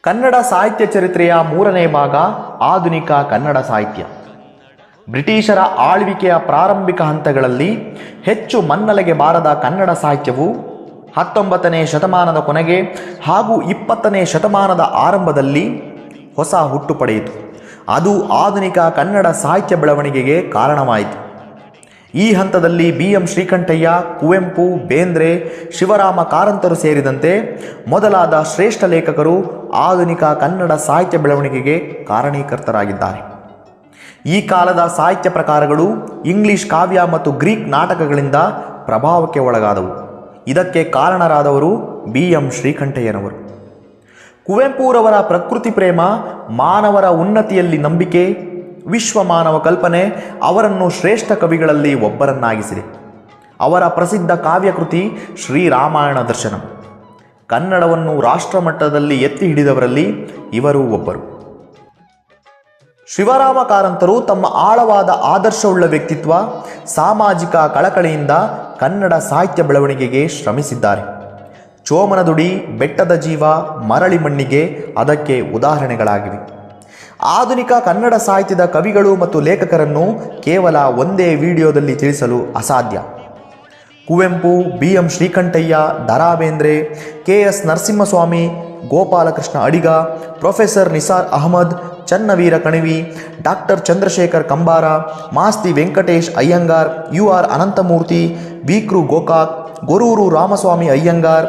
ಕನ್ನಡ ಸಾಹಿತ್ಯ ಚರಿತ್ರೆಯ 3ನೇ ಭಾಗ ಆಧುನಿಕ ಕನ್ನಡ ಸಾಹಿತ್ಯ. ಬ್ರಿಟಿಷರ ಆಳ್ವಿಕೆಯ ಪ್ರಾರಂಭಿಕ ಹಂತಗಳಲ್ಲಿ ಹೆಚ್ಚು ಮನ್ನಲೆಗೆ ಬಾರದ ಕನ್ನಡ ಸಾಹಿತ್ಯವು 19ನೇ ಶತಮಾನದ ಕೊನೆಗೆ ಹಾಗೂ 20ನೇ ಶತಮಾನದ ಆರಂಭದಲ್ಲಿ ಹೊಸ ಹುಟ್ಟು ಪಡೆಯಿತು. ಅದು ಆಧುನಿಕ ಕನ್ನಡ ಸಾಹಿತ್ಯ ಬೆಳವಣಿಗೆಗೆ ಕಾರಣವಾಯಿತು. ಈ ಹಂತದಲ್ಲಿ BM ಶ್ರೀಕಂಠಯ್ಯ, ಕುವೆಂಪು, ಬೇಂದ್ರೆ, ಶಿವರಾಮ ಕಾರಂತರು ಸೇರಿದಂತೆ ಮೊದಲಾದ ಶ್ರೇಷ್ಠ ಲೇಖಕರು ಆಧುನಿಕ ಕನ್ನಡ ಸಾಹಿತ್ಯ ಬೆಳವಣಿಗೆಗೆ ಕಾರಣೀಕರ್ತರಾಗಿದ್ದಾರೆ. ಈ ಕಾಲದ ಸಾಹಿತ್ಯ ಪ್ರಕಾರಗಳು ಇಂಗ್ಲಿಷ್ ಕಾವ್ಯ ಮತ್ತು ಗ್ರೀಕ್ ನಾಟಕಗಳಿಂದ ಪ್ರಭಾವಕ್ಕೆ ಒಳಗಾದವು. ಇದಕ್ಕೆ ಕಾರಣರಾದವರು BM ಶ್ರೀಕಂಠಯ್ಯನವರು. ಕುವೆಂಪುರವರ ಪ್ರಕೃತಿ ಪ್ರೇಮ, ಮಾನವರ ಉನ್ನತಿಯಲ್ಲಿ ನಂಬಿಕೆ, ವಿಶ್ವ ಮಾನವ ಕಲ್ಪನೆ ಅವರನ್ನು ಶ್ರೇಷ್ಠ ಕವಿಗಳಲ್ಲಿ ಒಬ್ಬರನ್ನಾಗಿಸಿದೆ. ಅವರ ಪ್ರಸಿದ್ಧ ಕಾವ್ಯಕೃತಿ ಶ್ರೀರಾಮಾಯಣ ದರ್ಶನ ಕನ್ನಡವನ್ನು ರಾಷ್ಟ್ರಮಟ್ಟದಲ್ಲಿ ಎತ್ತಿ ಹಿಡಿದವರಲ್ಲಿ ಇವರು ಒಬ್ಬರು. ಶಿವರಾಮ ಕಾರಂತರು ತಮ್ಮ ಆಳವಾದ ಆದರ್ಶವುಳ್ಳ ವ್ಯಕ್ತಿತ್ವ, ಸಾಮಾಜಿಕ ಕಳಕಳಿಯಿಂದ ಕನ್ನಡ ಸಾಹಿತ್ಯ ಬೆಳವಣಿಗೆಗೆ ಶ್ರಮಿಸಿದ್ದಾರೆ. ಚೋಮನದುಡಿ, ಬೆಟ್ಟದ ಜೀವ, ಮರಳಿ ಮಣ್ಣಿಗೆ ಅದಕ್ಕೆ ಉದಾಹರಣೆಗಳಾಗಿವೆ. ಆಧುನಿಕ ಕನ್ನಡ ಸಾಹಿತ್ಯದ ಕವಿಗಳು ಮತ್ತು ಲೇಖಕರನ್ನು ಕೇವಲ ಒಂದೇ ವಿಡಿಯೋದಲ್ಲಿ ತಿಳಿಸಲು ಅಸಾಧ್ಯ. ಕುವೆಂಪು, BM ಶ್ರೀಕಂಠಯ್ಯ, ದ.ರಾ Bendre, KS Narasimhaswamy, Gopalakrishna Adiga, professor Nisar Ahmed, Channaveera Kanavi, doctor Chandrashekhar Kambara, Masti Venkatesh Iyengar, UR Ananthamurthy, ಬೀಕ್ರು ಗೋಕಾಕ್, ಗೊರೂರು ರಾಮಸ್ವಾಮಿ ಅಯ್ಯಂಗಾರ್,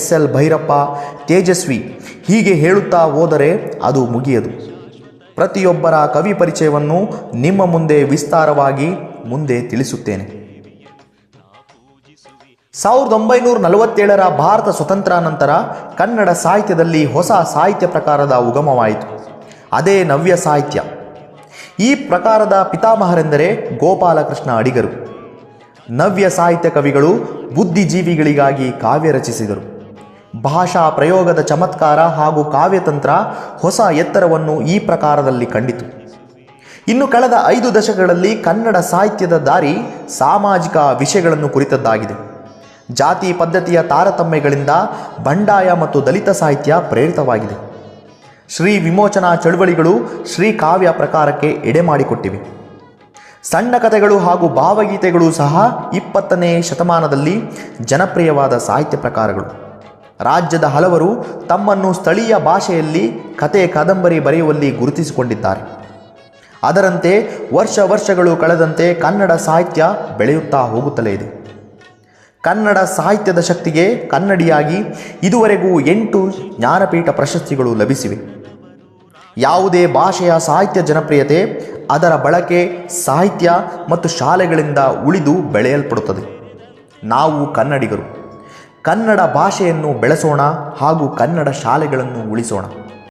SL ಭೈರಪ್ಪ, ತೇಜಸ್ವಿ ಹೀಗೆ ಹೇಳುತ್ತಾ ಹೋದರೆ ಅದು ಮುಗಿಯದು. ಪ್ರತಿಯೊಬ್ಬರ ಕವಿ ಪರಿಚಯವನ್ನು ನಿಮ್ಮ ಮುಂದೆ ವಿಸ್ತಾರವಾಗಿ ಮುಂದೆ ತಿಳಿಸುತ್ತೇನೆ. 1947ರ ಭಾರತ ಸ್ವತಂತ್ರ ನಂತರ ಕನ್ನಡ ಸಾಹಿತ್ಯದಲ್ಲಿ ಹೊಸ ಸಾಹಿತ್ಯ ಪ್ರಕಾರದ ಉಗಮವಾಯಿತು. ಅದೇ ನವ್ಯ ಸಾಹಿತ್ಯ. ಈ ಪ್ರಕಾರದ ಪಿತಾಮಹರೆಂದರೆ ಗೋಪಾಲಕೃಷ್ಣ ಅಡಿಗರು. ನವ್ಯ ಸಾಹಿತ್ಯ ಕವಿಗಳು ಬುದ್ಧಿಜೀವಿಗಳಿಗಾಗಿ ಕಾವ್ಯ ರಚಿಸಿದರು. ಭಾಷಾ ಪ್ರಯೋಗದ ಚಮತ್ಕಾರ ಹಾಗೂ ಕಾವ್ಯತಂತ್ರ ಹೊಸ ಎತ್ತರವನ್ನು ಈ ಪ್ರಕಾರದಲ್ಲಿ ಕಂಡಿತು. ಇನ್ನು ಕಳೆದ 5 ದಶಕಗಳಲ್ಲಿ ಕನ್ನಡ ಸಾಹಿತ್ಯದ ದಾರಿ ಸಾಮಾಜಿಕ ವಿಷಯಗಳನ್ನು ಕುರಿತದ್ದಾಗಿದೆ. ಜಾತಿ ಪದ್ಧತಿಯ ತಾರತಮ್ಯಗಳಿಂದ ಬಂಡಾಯ ಮತ್ತು ದಲಿತ ಸಾಹಿತ್ಯ ಪ್ರೇರಿತವಾಗಿದೆ. ಶ್ರೀ ವಿಮೋಚನಾ ಚಳುವಳಿಗಳು ಶ್ರೀ ಕಾವ್ಯ ಪ್ರಕಾರಕ್ಕೆ ಎಡೆಮಾಡಿಕೊಟ್ಟಿವೆ. ಸಣ್ಣ ಕಥೆಗಳು ಹಾಗೂ ಭಾವಗೀತೆಗಳು ಸಹ 20ನೇ ಶತಮಾನದಲ್ಲಿ ಜನಪ್ರಿಯವಾದ ಸಾಹಿತ್ಯ ಪ್ರಕಾರಗಳು. ರಾಜ್ಯದ ಹಲವರು ತಮ್ಮನ್ನು ಸ್ಥಳೀಯ ಭಾಷೆಯಲ್ಲಿ ಕತೆ ಕಾದಂಬರಿ ಬರೆಯುವಲ್ಲಿ ಗುರುತಿಸಿಕೊಂಡಿದ್ದಾರೆ. ಅದರಂತೆ ವರ್ಷಗಳು ಕಳೆದಂತೆ ಕನ್ನಡ ಸಾಹಿತ್ಯ ಬೆಳೆಯುತ್ತಾ ಹೋಗುತ್ತಲೇ ಇದೆ. ಕನ್ನಡ ಸಾಹಿತ್ಯದ ಶಕ್ತಿಗೆ ಕನ್ನಡಿಯಾಗಿ ಇದುವರೆಗೂ 8 ಜ್ಞಾನಪೀಠ ಪ್ರಶಸ್ತಿಗಳು ಲಭಿಸಿವೆ. ಯಾವುದೇ ಭಾಷೆಯ ಸಾಹಿತ್ಯ ಜನಪ್ರಿಯತೆ ಅದರ ಬಳಕೆ, ಸಾಹಿತ್ಯ ಮತ್ತು ಶಾಲೆಗಳಿಂದ ಉಳಿದು ಬೆಳೆಯಲ್ಪಡುತ್ತದೆ. ನಾವು ಕನ್ನಡಿಗರು ಕನ್ನಡ ಭಾಷೆಯನ್ನು ಬೆಳೆಸೋಣ ಹಾಗೂ ಕನ್ನಡ ಶಾಲೆಗಳನ್ನು ಉಳಿಸೋಣ.